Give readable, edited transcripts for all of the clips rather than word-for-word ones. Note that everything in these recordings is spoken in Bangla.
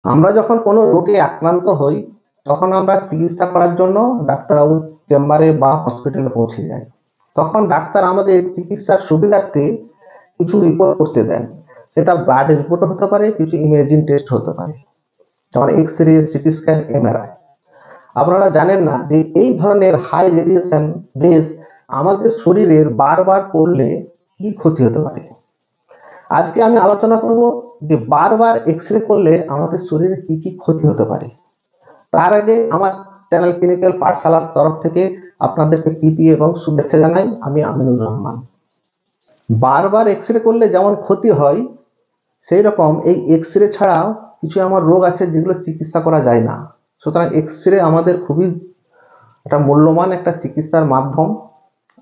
আমরা যখন কোনো রোগে আক্রান্ত হই তখন আমরা চিকিৎসা করার জন্য ডাক্তারবাবুর চেম্বারে বা হসপিটালে পৌঁছে যাই। তখন ডাক্তার আমাদের চিকিৎসার সুবিধার্থে কিছু রিপোর্ট করতে দেন। সেটা ব্লাড রিপোর্ট হতে পারে, কিছু ইমেজিং টেস্ট হতে পারে, যেমন X ray, CT scan, MRI. আপনারা জানেন না যে এই ধরনের হাই রেডিয়েশন রেজ আমাদের শরীরের বারবার পড়লে কি ক্ষতি হতে পারে। আজকে আমি আলোচনা করব যে বারবার এক্স রে করলে আমাদের শরীরে কি কি ক্ষতি হতে পারে। তার আগে আমার চ্যানেল ক্লিনিক্যাল পাঠশালার তরফ থেকে আপনাদেরকে প্রীতি এবং শুভেচ্ছা জানাই। আমি আমিনুর রহমান। বারবার এক্স রে করলে যেমন ক্ষতি হয়, সেই রকম এই এক্স রে ছাড়াও কিছু আমার রোগ আছে যেগুলো চিকিৎসা করা যায় না। সুতরাং এক্স রে আমাদের খুবই একটা মূল্যবান একটা চিকিৎসার মাধ্যম।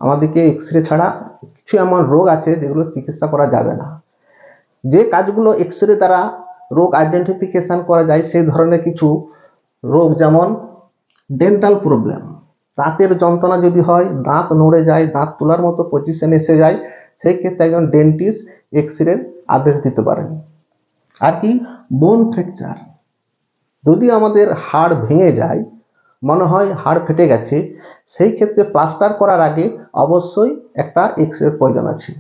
আমাদেরকে এক্স রে ছাড়া কিছু এমন রোগ আছে যেগুলো চিকিৎসা করা যাবে না। যে কাজগুলো এক্স রে দ্বারা রোগ আইডেন্টিফিকেশন করা যায় সেই ধরনের কিছু রোগ, যেমন ডেন্টাল প্রবলেম, দাঁতের যন্ত্রণা যদি হয়, দাঁত নড়ে যায়, দাঁত তোলার মতো পজিশন এসে যায়, সেই ক্ষেত্রে একজন ডেন্টিস্ট এক্স রে আদেশ দিতে পারেন। আর কি বোন ফ্র্যাকচার, যদি আমাদের হাড় ভেঙে যায়, মনে হয় হাড় ফেটে গেছে, সেই ক্ষেত্রে প্লাস্টার করার আগে অবশ্যই একটা এক্স রে প্রয়োজন আছে।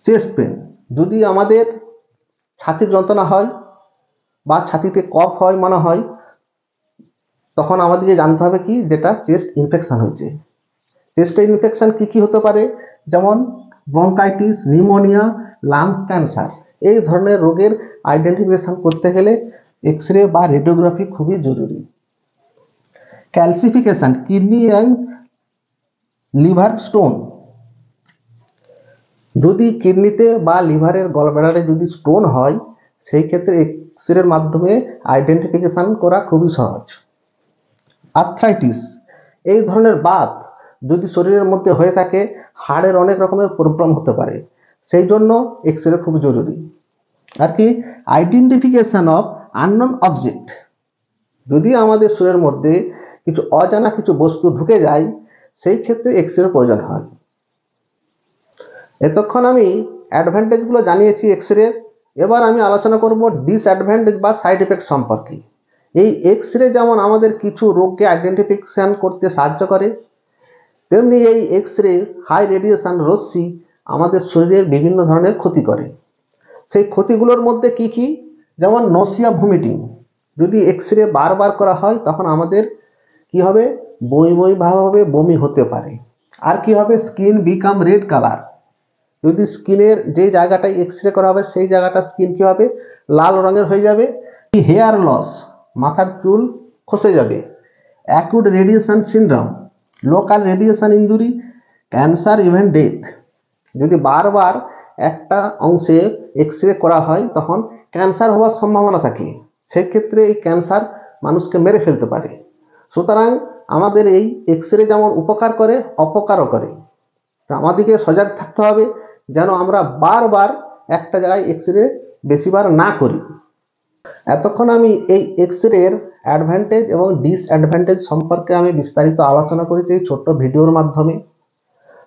চেস্ট পেন, যদি আমাদের ছাতির যন্ত্রণা হয় বা ছাতিতে কফ হয় মনে হয়, তখন আমাদেরকে জানতে হবে কি যেটা চেস্ট ইনফেকশন হয়েছে। চেস্টে ইনফেকশন কি কি হতে পারে, যেমন ব্রঙ্কাইটিস, নিউমোনিয়া, লাংস ক্যান্সার। এই ধরনের রোগের আইডেন্টিফিকেশন করতে গেলে এক্স রে বা রেডিওগ্রাফি খুবই জরুরি। Calcification, kidney and liver stone, যদি কিডনিতে বা লিভারের গলব্লাডারে যদি স্টোন হয়, সেই ক্ষেত্রে এক্স রের মাধ্যমে আইডেন্টিফিকেশন করা খুবই সহজ। আর্থ্রাইটিস, এই ধরনের বাত যদি শরীরের মধ্যে হয়ে থাকে, হাড়ের অনেক রকমের প্রবলেম হতে পারে, সেই জন্য এক্স রে খুব জরুরি। আর কি আইডেন্টিফিকেশন অফ আননোন অবজেক্ট, যদি আমাদের শরীরের মধ্যে কিছু অজানা কিছু বস্তু ঢুকে যায়, সেই ক্ষেত্রে এক্স রে প্রয়োজন হয়। এতক্ষণ আমি অ্যাডভান্টেজগুলো জানিয়েছি এক্স রে। এবার আমি আলোচনা করব ডিসঅ্যাডভান্টেজ বা সাইড এফেক্ট সম্পর্কে। এই এক্স রে যেমন আমাদের কিছু রোগকে আইডেন্টিফিকেশন করতে সাহায্য করে, তেমনি এই এক্স রে হাই রেডিয়েশন রশ্মি আমাদের শরীরের বিভিন্ন ধরনের ক্ষতি করে। সেই ক্ষতিগুলোর মধ্যে কি কি, যেমন নসিয়া, ভমিটিং, যদি এক্স রে বারবার করা হয় তখন আমাদের কি হবে, বমি ভাব হবে, বমি হতে পারে। আর কি হবে, স্কিন বিকাম রেড কালার, যদি স্কিনের যে জায়গাটায় এক্স রে করা হবে সেই জায়গাটা স্কিন কি হবে, লাল রঙের হয়ে যাবে। হেয়ার লস, মাথার চুল খসে যাবে। Acute radiation syndrome, local radiation injury, cancer, even death. যদি বারবার একটা অংশে এক্স রে করা হয় তখন ক্যান্সার হওয়ার সম্ভাবনা থাকে, সেক্ষেত্রে এই ক্যান্সার মানুষকে মেরে ফেলতে পারে। সুতরাং আমাদের এই এক্স রে যেমন উপকার করে, অপকারও করে। আমাদেরকে সজাগ থাকতে হবে যেন আমরা বারবার একটা জায়গায় এক্স রে বেশিবার না করি। এতক্ষণ আমি এই এক্স রের অ্যাডভান্টেজ এবং ডিসঅ্যাডভান্টেজ সম্পর্কে আমি বিস্তারিত আলোচনা করেছি এই ছোট্ট ভিডিওর মাধ্যমে।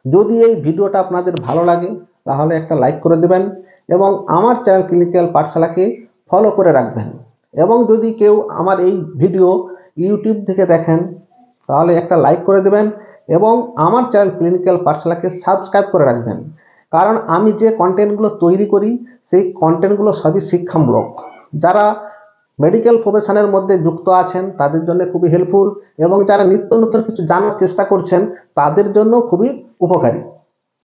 যদি এই ভিডিওটা আপনাদের ভালো লাগে তাহলে একটা লাইক করে দেবেন এবং আমার চ্যানেল ক্লিনিক্যাল পাঠশালাকে ফলো করে রাখবেন। এবং যদি কেউ আমার এই ভিডিও ইউটিউব থেকে দেখেন তাহলে একটা লাইক করে দেবেন এবং আমার চ্যানেল ক্লিনিক্যাল পাঠশালাকে সাবস্ক্রাইব করে রাখবেন। কারণ আমি যে কন্টেন্টগুলো তৈরি করি সেই কন্টেন্টগুলো সবই শিক্ষামূলক। যারা মেডিকেল প্রফেশনের মধ্যে যুক্ত আছেন তাদের জন্য খুবই হেল্পফুল এবং যারা নিত্য নতুন কিছু জানার চেষ্টা করছেন তাদের জন্য খুবই উপকারী।